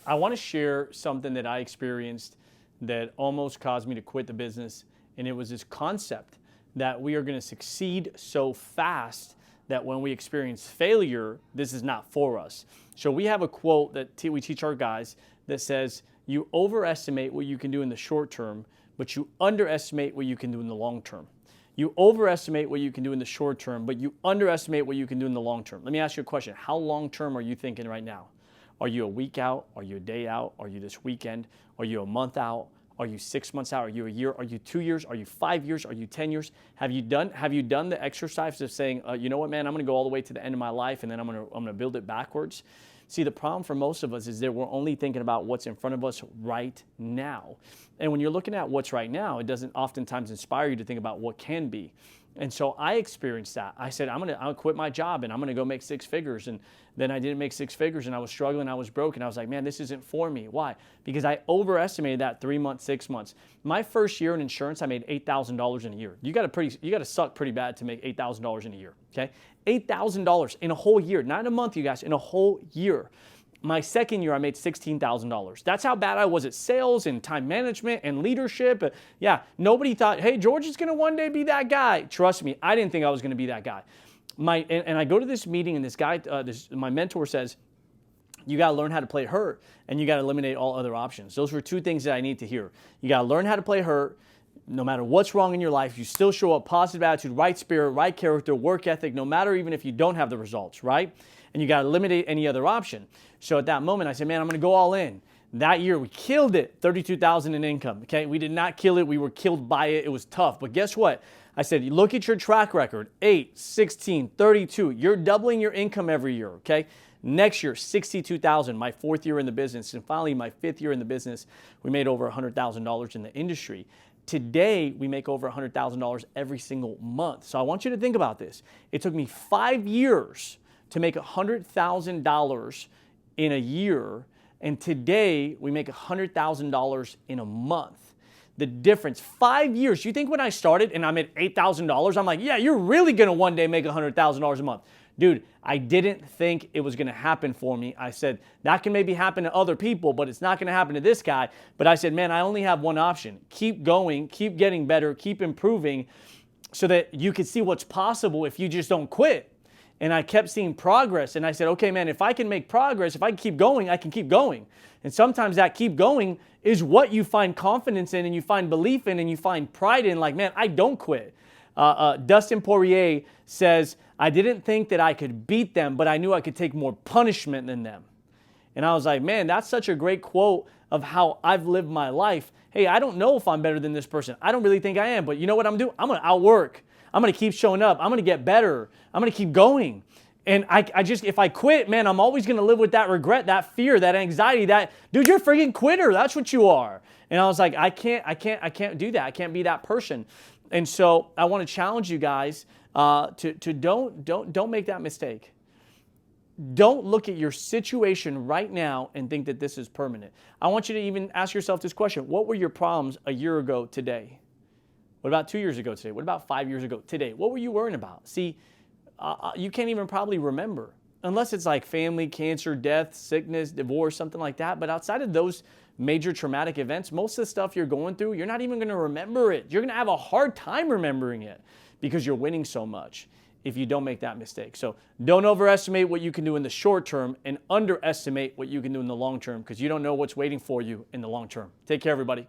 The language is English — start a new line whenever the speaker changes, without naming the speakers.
I want to share something that I experienced that almost caused me to quit the business. And it was this concept that we are going to succeed so fast that when we experience failure, this is not for us. So we have a quote that we teach our guys that says, you overestimate what you can do in the short term, but you underestimate what you can do in the long term. You overestimate what you can do in the short term, but you underestimate what you can do in the long term. Let me ask you a question. How long term are you thinking right now? Are you a week out? Are you a day out? Are you this weekend? Are you a month out? Are you 6 months out? Are you a year? Are you 2 years? Are you 5 years? Are you 10 years? Have you done the exercise of saying, you know what, man, I'm going to go all the way to the end of my life and then I'm going to build it backwards? See, the problem for most of us is that we're only thinking about what's in front of us right now. And when you're looking at what's right now, it doesn't oftentimes inspire you to think about what can be. And so I experienced that. I said, I'll quit my job and I'm going to go make 6 figures. And then I didn't make 6 figures and I was struggling. I was broke. And I was like, man, this isn't for me. Why? Because I overestimated that 3 months, 6 months. My first year in insurance, I made $8,000 in a year. You got to suck pretty bad to make $8,000 in a year. Okay. $8,000 in a whole year, not in a month, you guys, in a whole year. My second year, I made $16,000. That's how bad I was at sales and time management and leadership. Yeah, nobody thought, hey, George is going to one day be that guy. Trust me, I didn't think I was going to be that guy. And I go to this meeting and this guy, my mentor says, you got to learn how to play hurt and you got to eliminate all other options. Those were 2 things that I need to hear. You got to learn how to play hurt. No matter what's wrong in your life, you still show up, positive attitude, right spirit, right character, work ethic, no matter even if you don't have the results, right? And you got to eliminate any other option. So at that moment, I said, man, I'm going to go all in. That year, we killed it, $32,000 in income, okay? We did not kill it. We were killed by it. It was tough. But guess what? I said, you look at your track record, 8, 16, 32. You're doubling your income every year, okay? Next year, $62,000, my 4th year in the business. And finally, my 5th year in the business, we made over $100,000 in the industry. Today, we make over $100,000 every single month. So I want you to think about this. It took me 5 years to make $100,000 in a year, and today we make $100,000 in a month. The difference, 5 years. You think when I started and I'm at $8,000, I'm like, yeah, you're really going to one day make $100,000 a month. Dude, I didn't think it was going to happen for me. I said, that can maybe happen to other people, but it's not going to happen to this guy. But I said, man, I only have one option. Keep going, keep getting better, keep improving so that you can see what's possible if you just don't quit. And I kept seeing progress. And I said, okay, man, if I can make progress, if I can keep going, I can keep going. And sometimes that keep going is what you find confidence in and you find belief in and you find pride in. Like, man, I don't quit. Dustin Poirier says, I didn't think that I could beat them, but I knew I could take more punishment than them. And I was like, man, that's such a great quote of how I've lived my life. Hey, I don't know if I'm better than this person. I don't really think I am, but you know what I'm doing? I'm going to outwork. I'm going to keep showing up. I'm going to get better. I'm going to keep going. And I just, if I quit, man, I'm always going to live with that regret, that fear, that anxiety, that, dude, you're a freaking quitter. That's what you are. And I was like, I can't do that. I can't be that person. And so I want to challenge you guys to don't make that mistake. Don't look at your situation right now and think that this is permanent. I want you to even ask yourself this question. What were your problems a year ago today? What about 2 years ago today? What about 5 years ago today? What were you worrying about? See, you can't even probably remember unless it's like family, cancer, death, sickness, divorce, something like that. But outside of those major traumatic events, most of the stuff you're going through, you're not even going to remember it. You're going to have a hard time remembering it because you're winning so much if you don't make that mistake. So don't overestimate what you can do in the short term and underestimate what you can do in the long term because you don't know what's waiting for you in the long term. Take care, everybody.